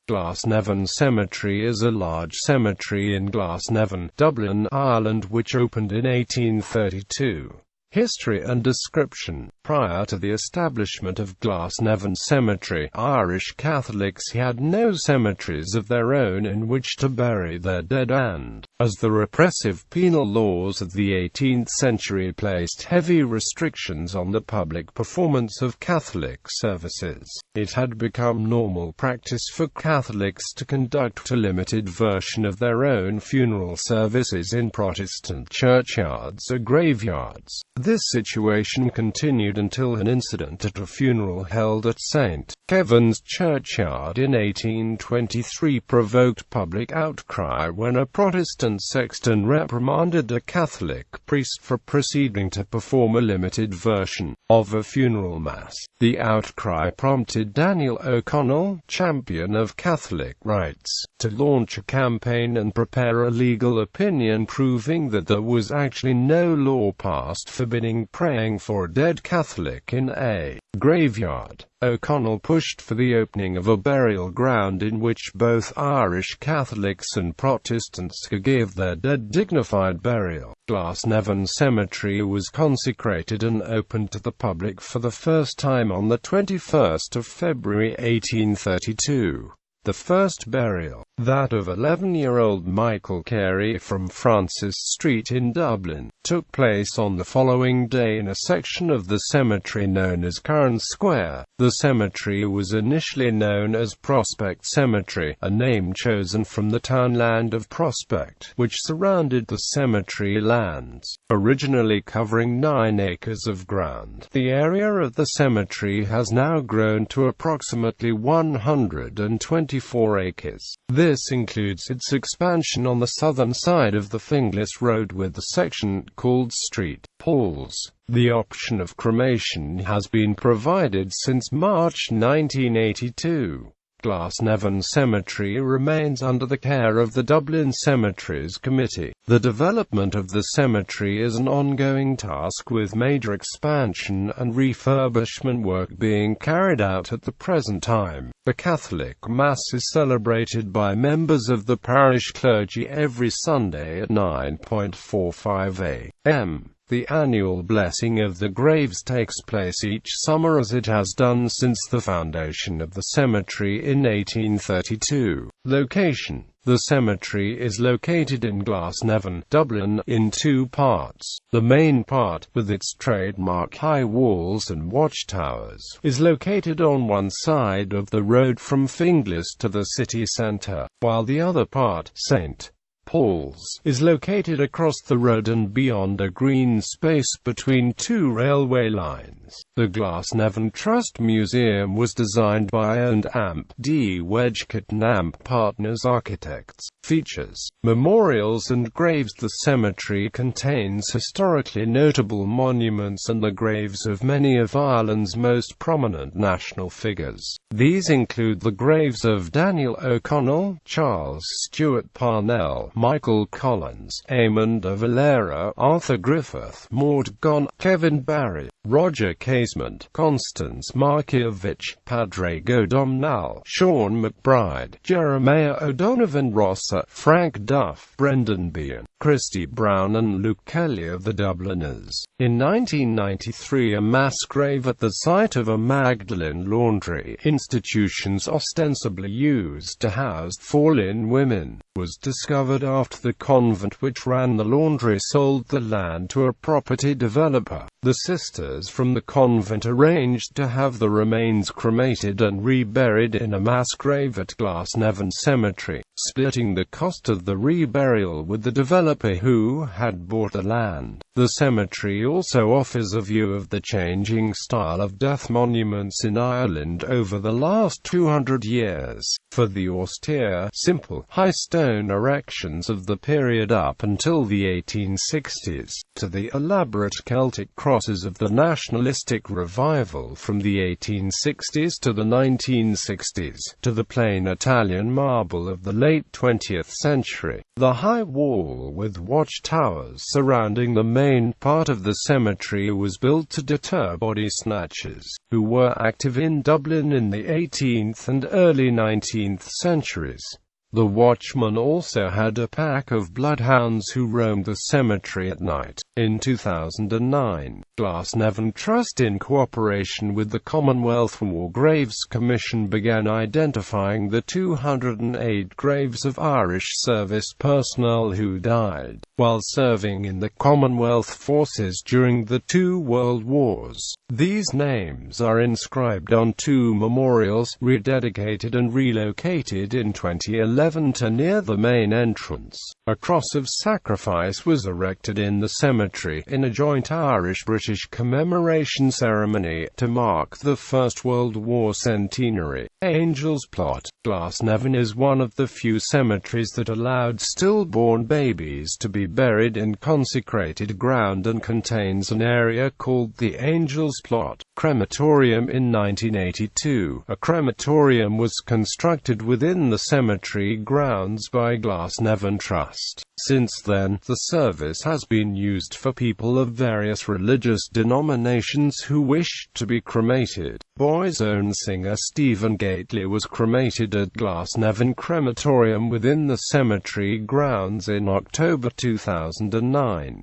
Glasnevin Cemetery is a large cemetery in Glasnevin, Dublin, Ireland, which opened in 1832. History and description. Prior to the establishment of Glasnevin Cemetery, Irish Catholics had no cemeteries of their own in which to bury their dead, and, as the repressive penal laws of the 18th century placed heavy restrictions on the public performance of Catholic services, it had become normal practice for Catholics to conduct a limited version of their own funeral services in Protestant churchyards or graveyards. This situation continued until an incident at a funeral held at St. Kevin's Churchyard in 1823 provoked public outcry when a Protestant sexton reprimanded a Catholic priest for proceeding to perform a limited version of a funeral mass. The outcry prompted Daniel O'Connell, champion of Catholic rights, to launch a campaign and prepare a legal opinion proving that there was actually no law passed forbidding praying for a dead Catholic in a graveyard. O'Connell pushed for the opening of a burial ground in which both Irish Catholics and Protestants could give their dead dignified burial. Glasnevin Cemetery was consecrated and opened to the public for the first time on the 21st of February 1832. The first burial, that of 11-year-old Michael Carey from Francis Street in Dublin, took place on the following day in a section of the cemetery known as Cairn Square. The cemetery was initially known as Prospect Cemetery, a name chosen from the townland of Prospect, which surrounded the cemetery lands, originally covering 9 acres of ground. The area of the cemetery has now grown to approximately 124 acres. This includes its expansion on the southern side of the Finglas Road with a section called St. Paul's. The option of cremation has been provided since March 1982. Glasnevin Cemetery remains under the care of the Dublin Cemeteries Committee. The development of the cemetery is an ongoing task with major expansion and refurbishment work being carried out at the present time. The Catholic Mass is celebrated by members of the parish clergy every Sunday at 9:45 a.m. The annual blessing of the graves takes place each summer as it has done since the foundation of the cemetery in 1832. Location. The cemetery is located in Glasnevin, Dublin, in 2 parts. The main part, with its trademark high walls and watchtowers, is located on one side of the road from Finglas to the city centre, while the other part, St. Paul's, is located across the road and beyond a green space between 2 railway lines. The Glasnevin Trust Museum was designed by &Amp D. Wedgcott & Amp Partners Architects. Features, memorials and graves. The cemetery contains historically notable monuments and the graves of many of Ireland's most prominent national figures. These include the graves of Daniel O'Connell, Charles Stewart Parnell, Michael Collins, Eamon de Valera, Arthur Griffith, Maud Gonne, Kevin Barry, Roger Casement, Constance Markievicz, Padre Godomnal, Sean McBride, Jeremiah O'Donovan Rossa, Frank Duff, Brendan Behan, Christy Brown and Luke Kelly of the Dubliners. In 1993, a mass grave at the site of a Magdalen laundry institutions ostensibly used to house fallen women was discovered after the convent which ran the laundry sold the land to a property developer. The sisters from the convent arranged to have the remains cremated and reburied in a mass grave at Glasnevin Cemetery, splitting the cost of the reburial with the developer who had bought the land. The cemetery also offers a view of the changing style of death monuments in Ireland over the last 200 years, for the austere, simple, high stone erections of the period up until the 1860s, to the elaborate Celtic cross crosses of the nationalistic revival from the 1860s to the 1960s, to the plain Italian marble of the late 20th century. The high wall with watchtowers surrounding the main part of the cemetery was built to deter body snatchers, who were active in Dublin in the 18th and early 19th centuries. The watchman also had a pack of bloodhounds who roamed the cemetery at night. In 2009, Glasnevin Trust in cooperation with the Commonwealth War Graves Commission began identifying the 208 graves of Irish service personnel who died while serving in the Commonwealth forces during the two World Wars. These names are inscribed on two memorials, rededicated and relocated in 2011 to near the main entrance. A cross of sacrifice was erected in the cemetery, in a joint Irish-British commemoration ceremony, to mark the First World War centenary. Angel's Plot. Glasnevin is one of the few cemeteries that allowed stillborn babies to be buried in consecrated ground and contains an area called the Angel's Plot crematorium. In 1982, a crematorium was constructed within the cemetery grounds by Glasnevin Trust. Since then, the service has been used for people of various religious denominations who wished to be cremated. Boyzone singer Stephen Gately was cremated at Glasnevin Crematorium within the cemetery grounds in October 2009.